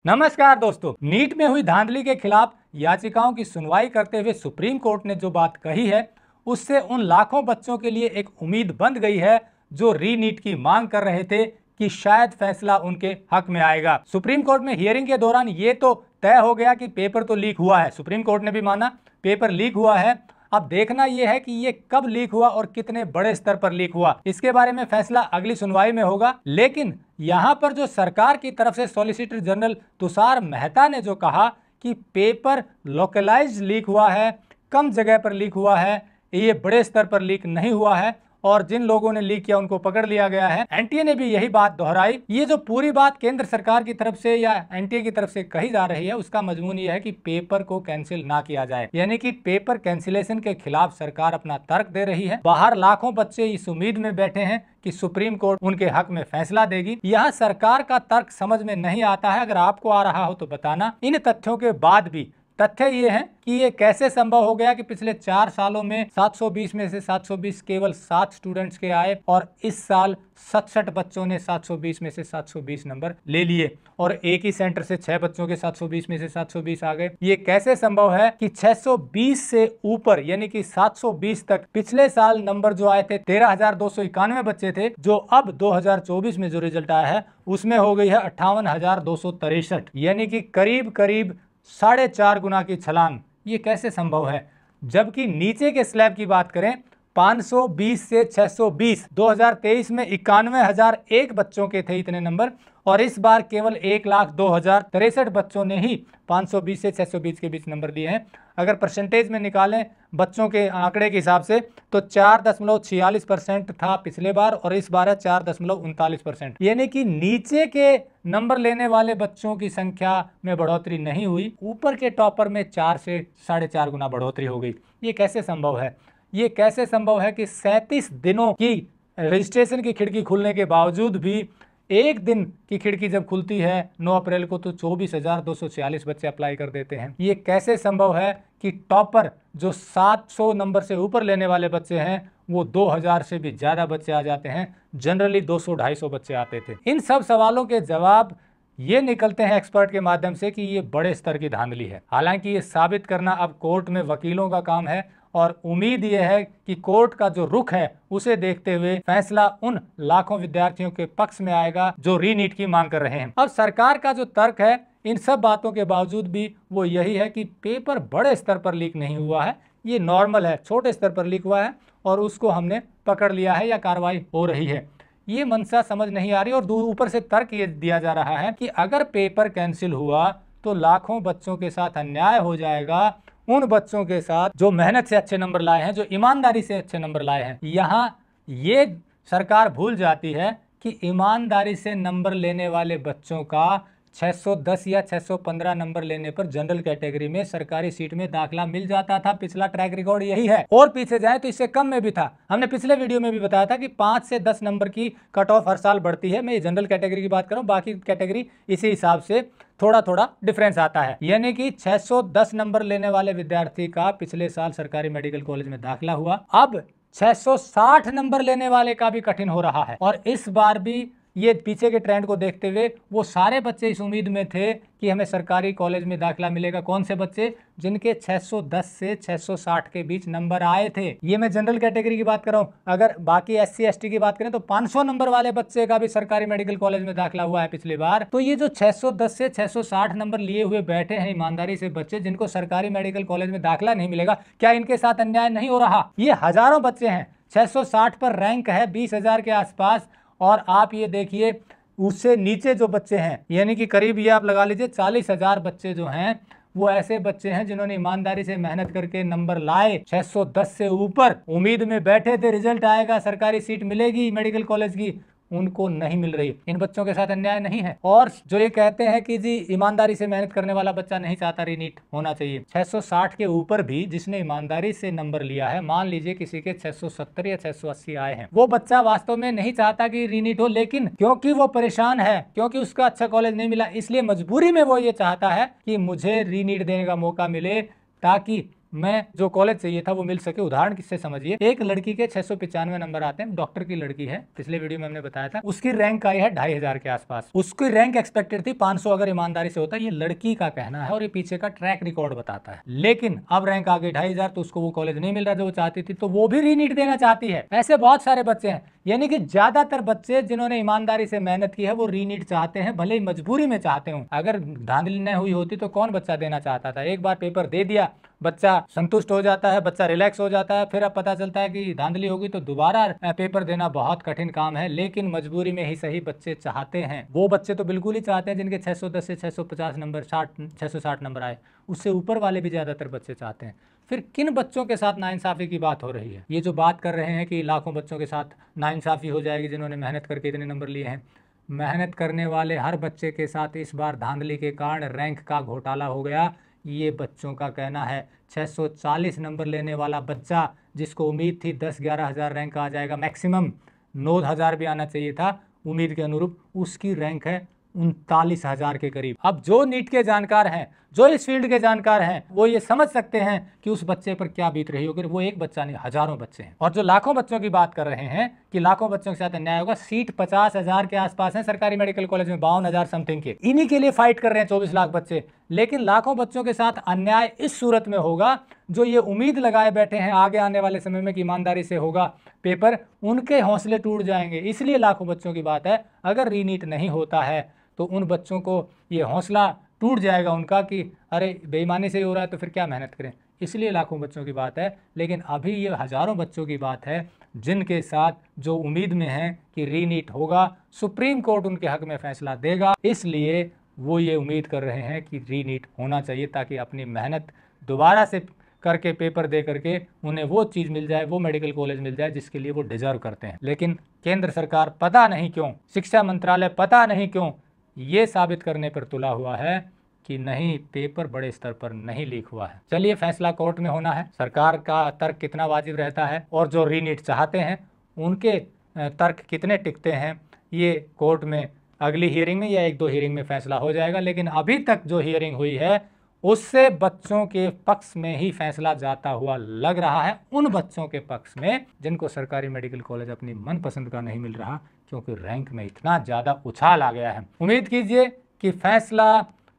नमस्कार दोस्तों, नीट में हुई धांधली के खिलाफ याचिकाओं की सुनवाई करते हुए सुप्रीम कोर्ट ने जो बात कही है उससे उन लाखों बच्चों के लिए एक उम्मीद बंध गई है जो री नीट की मांग कर रहे थे कि शायद फैसला उनके हक में आएगा। सुप्रीम कोर्ट में हियरिंग के दौरान ये तो तय हो गया कि पेपर तो लीक हुआ है, सुप्रीम कोर्ट ने भी माना पेपर लीक हुआ है। अब देखना यह है कि ये कब लीक हुआ और कितने बड़े स्तर पर लीक हुआ, इसके बारे में फैसला अगली सुनवाई में होगा। लेकिन यहाँ पर जो सरकार की तरफ से सॉलिसिटर जनरल तुषार मेहता ने जो कहा कि पेपर लोकलाइज्ड लीक हुआ है, कम जगह पर लीक हुआ है, ये बड़े स्तर पर लीक नहीं हुआ है और जिन लोगों ने लीक किया उनको पकड़ लिया गया है। एनटीए ने भी यही बात दोहराई। ये जो पूरी बात केंद्र सरकार की तरफ से या एनटीए की तरफ से कही जा रही है उसका मजमून ये है कि पेपर को कैंसिल ना किया जाए, यानी कि पेपर कैंसिलेशन के खिलाफ सरकार अपना तर्क दे रही है। बाहर लाखों बच्चे इस उम्मीद में बैठे हैं कि सुप्रीम कोर्ट उनके हक में फैसला देगी। यहाँ सरकार का तर्क समझ में नहीं आता है, अगर आपको आ रहा हो तो बताना। इन तथ्यों के बाद भी तथ्य ये है कि ये कैसे संभव हो गया कि पिछले 4 सालों में 720 में से 720 केवल 7 स्टूडेंट्स के आए और इस साल 67 बच्चों ने 720 में से 720 नंबर ले लिए और एक ही सेंटर से 6 बच्चों के 720 में से 720 आ गए। ये कैसे संभव है कि 620 से ऊपर यानी कि 720 तक पिछले साल नंबर जो आए थे 13,291 बच्चे थे, जो अब 2024 में जो रिजल्ट आया है उसमें हो गई है 58,263, यानी कि करीब करीब 4.5 गुना की छलांग। ये कैसे संभव है? जबकि नीचे के स्लैब की बात करें 520 से 620, 2023 में 91,001 बच्चों के थे इतने नंबर और इस बार केवल 1,02,063 बच्चों ने ही 520 से 620 के बीच नंबर लिए हैं। अगर परसेंटेज में निकालें बच्चों के आंकड़े के हिसाब से तो 4.46% था पिछले बार और इस बार है 4.39%, यानी कि नीचे के नंबर लेने वाले बच्चों की संख्या में बढ़ोतरी नहीं हुई, ऊपर के टॉपर में 4 से 4.5 गुना बढ़ोतरी हो गई। ये कैसे संभव है? ये कैसे संभव है कि 37 दिनों की रजिस्ट्रेशन की खिड़की खुलने के बावजूद भी एक दिन की खिड़की जब खुलती है 9 अप्रैल को तो 24,246 बच्चे अप्लाई कर देते हैं। ये कैसे संभव है कि टॉपर जो 700 नंबर से ऊपर लेने वाले बच्चे हैं वो 2,000 से भी ज़्यादा बच्चे आ जाते हैं, जनरली 200-250 बच्चे आते थे। इन सब सवालों के जवाब ये निकलते हैं एक्सपर्ट के माध्यम से कि ये बड़े स्तर की धांधली है। हालांकि ये साबित करना अब कोर्ट में वकीलों का काम है और उम्मीद यह है कि कोर्ट का जो रुख है उसे देखते हुए फैसला उन लाखों विद्यार्थियों के पक्ष में आएगा जो री नीट की मांग कर रहे हैं। अब सरकार का जो तर्क है इन सब बातों के बावजूद भी वो यही है कि पेपर बड़े स्तर पर लीक नहीं हुआ है, ये नॉर्मल है, छोटे स्तर पर लीक हुआ है और उसको हमने पकड़ लिया है या कार्रवाई हो रही है। ये मंशा समझ नहीं आ रही और ऊपर से तर्क ये दिया जा रहा है कि अगर पेपर कैंसिल हुआ तो लाखों बच्चों के साथ अन्याय हो जाएगा, उन बच्चों के साथ जो मेहनत से अच्छे नंबर लाए हैं, जो ईमानदारी से अच्छे नंबर लाए हैं। यहाँ ये सरकार भूल जाती है कि ईमानदारी से नंबर लेने वाले बच्चों का 610 या 615 नंबर लेने पर जनरल कैटेगरी में सरकारी सीट में दाखिला मिल जाता था। पिछला ट्रैक रिकॉर्ड यही है और पीछे जाए तो इससे कम में भी था। हमने पिछले वीडियो में भी बताया था कि 5 से 10 नंबर की कट ऑफ हर साल बढ़ती है। मैं ये जनरल कैटेगरी की बात कर रहा हूँ, बाकी कैटेगरी इसी हिसाब से थोड़ा थोड़ा डिफरेंस आता है। यानी कि 610 नंबर लेने वाले विद्यार्थी का पिछले साल सरकारी मेडिकल कॉलेज में दाखिला हुआ, अब 660 नंबर लेने वाले का भी कठिन हो रहा है। और इस बार भी ये पीछे के ट्रेंड को देखते हुए वो सारे बच्चे इस उम्मीद में थे कि हमें सरकारी कॉलेज में दाखिला मिलेगा। कौन से बच्चे? जिनके 610 से 660 के बीच नंबर आए थे। ये मैं जनरल कैटेगरी की बात कर रहा हूँ। अगर बाकी SC ST की बात करें तो 500 नंबर वाले बच्चे का भी सरकारी मेडिकल कॉलेज में दाखिला हुआ है पिछली बार। तो ये जो 610 से 660 नंबर लिए हुए बैठे हैं ईमानदारी से बच्चे, जिनको सरकारी मेडिकल कॉलेज में दाखिला नहीं मिलेगा, क्या इनके साथ अन्याय नहीं हो रहा? ये हजारों बच्चे हैं, 660 पर रैंक है 20,000 के आसपास और आप ये देखिए उससे नीचे जो बच्चे हैं यानी कि करीब ये आप लगा लीजिए 40,000 बच्चे जो हैं वो ऐसे बच्चे हैं जिन्होंने ईमानदारी से मेहनत करके नंबर लाए, 610 से ऊपर उम्मीद में बैठे थे रिजल्ट आएगा, सरकारी सीट मिलेगी मेडिकल कॉलेज की, उनको नहीं मिल रही। इन बच्चों के साथ अन्याय नहीं है। और जो ये कहते हैं कि जी ईमानदारी से मेहनत करने वाला बच्चा नहीं चाहता रीनीट होना चाहिए, 660 के ऊपर भी जिसने ईमानदारी से नंबर लिया है, मान लीजिए किसी के 670 या 680 आए हैं, वो बच्चा वास्तव में नहीं चाहता कि रीनीट हो, लेकिन क्योंकि वो परेशान है, क्योंकि उसका अच्छा कॉलेज नहीं मिला, इसलिए मजबूरी में वो ये चाहता है कि मुझे रीनीट देने का मौका मिले ताकि में जो कॉलेज चाहिए था वो मिल सके। उदाहरण किससे समझिए, एक लड़की के 695 नंबर आते हैं, डॉक्टर की लड़की है, पिछले वीडियो में हमने बताया था, उसकी रैंक आई है 2500 के आसपास, उसकी रैंक एक्सपेक्टेड थी 500 अगर ईमानदारी से होता। ये लड़की का कहना है और ये पीछे का ट्रैक रिकॉर्ड बताता है। लेकिन अब रैंक आ गई 2500, तो उसको वो कॉलेज नहीं मिल रहा जो वो चाहती थी, तो वो भी रीनीट देना चाहती है। ऐसे बहुत सारे बच्चे हैं, यानी कि ज्यादातर बच्चे जिन्होंने ईमानदारी से मेहनत की है वो रीनीट चाहते हैं, भले ही मजबूरी में चाहते हो। अगर धांधली न हुई होती तो कौन बच्चा देना चाहता था। एक बार पेपर दे दिया, बच्चा संतुष्ट हो जाता है, बच्चा रिलैक्स हो जाता है, फिर अब पता चलता है कि धांधली होगी तो दोबारा पेपर देना बहुत कठिन काम है। लेकिन मजबूरी में ही सही बच्चे चाहते हैं। वो बच्चे तो बिल्कुल ही चाहते हैं जिनके 610 से 650 नंबर 660 नंबर आए, उससे ऊपर वाले भी ज्यादातर बच्चे चाहते हैं। फिर किन बच्चों के साथ नाइंसाफी की बात हो रही है? ये जो बात कर रहे हैं कि लाखों बच्चों के साथ नाइंसाफी हो जाएगी जिन्होंने मेहनत करके इतने नंबर लिए हैं, मेहनत करने वाले हर बच्चे के साथ इस बार धांधली के कारण रैंक का घोटाला हो गया, ये बच्चों का कहना है। 640 नंबर लेने वाला बच्चा जिसको उम्मीद थी 10-11 हज़ार रैंक आ जाएगा, मैक्सिमम 9,000 भी आना चाहिए था उम्मीद के अनुरूप, उसकी रैंक है 39,000 के करीब। अब जो नीट के जानकार हैं, जो इस फील्ड के जानकार हैं, वो ये समझ सकते हैं कि उस बच्चे पर क्या बीत रही होगी। वो एक बच्चा नहीं, हजारों बच्चे हैं। और जो लाखों बच्चों की बात कर रहे हैं कि लाखों बच्चों के साथ अन्याय होगा, सीट 50,000 के आसपास है सरकारी मेडिकल कॉलेज में, 52,000 समथिंग के, इन्हीं के लिए फाइट कर रहे हैं 24 लाख बच्चे। लेकिन लाखों बच्चों के साथ अन्याय इस सूरत में होगा, जो ये उम्मीद लगाए बैठे हैं आगे आने वाले समय में कि ईमानदारी से होगा पेपर, उनके हौसले टूट जाएंगे। इसलिए लाखों बच्चों की बात है, अगर रीनीट नहीं होता है तो उन बच्चों को ये हौसला टूट जाएगा उनका कि अरे बेईमानी से ही हो रहा है तो फिर क्या मेहनत करें। इसलिए लाखों बच्चों की बात है। लेकिन अभी ये हजारों बच्चों की बात है जिनके साथ जो उम्मीद में है कि रीनीट होगा, सुप्रीम कोर्ट उनके हक में फैसला देगा, इसलिए वो ये उम्मीद कर रहे हैं कि रीनीट होना चाहिए ताकि अपनी मेहनत दोबारा से करके पेपर दे करके उन्हें वो चीज़ मिल जाए, वो मेडिकल कॉलेज मिल जाए जिसके लिए वो डिजर्व करते हैं। लेकिन केंद्र सरकार पता नहीं क्यों, शिक्षा मंत्रालय पता नहीं क्यों ये साबित करने पर तुला हुआ है कि नहीं, पेपर बड़े स्तर पर नहीं लीक हुआ है। चलिए, फैसला कोर्ट में होना है, सरकार का तर्क कितना वाजिब रहता है और जो रीनीट चाहते हैं उनके तर्क कितने टिकते हैं, ये कोर्ट में अगली हियरिंग में या 1-2 हियरिंग में फैसला हो जाएगा। लेकिन अभी तक जो हियरिंग हुई है उससे बच्चों के पक्ष में ही फैसला जाता हुआ लग रहा है, उन बच्चों के पक्ष में जिनको सरकारी मेडिकल कॉलेज अपनी मनपसंद का नहीं मिल रहा, क्योंकि रैंक में इतना ज़्यादा उछाल आ गया है। उम्मीद कीजिए कि फैसला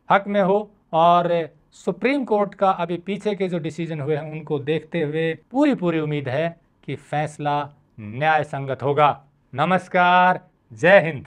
हक में हो और सुप्रीम कोर्ट का अभी पीछे के जो डिसीजन हुए हैं उनको देखते हुए पूरी उम्मीद है कि फैसला न्याय संगत होगा। नमस्कार, जय हिंद।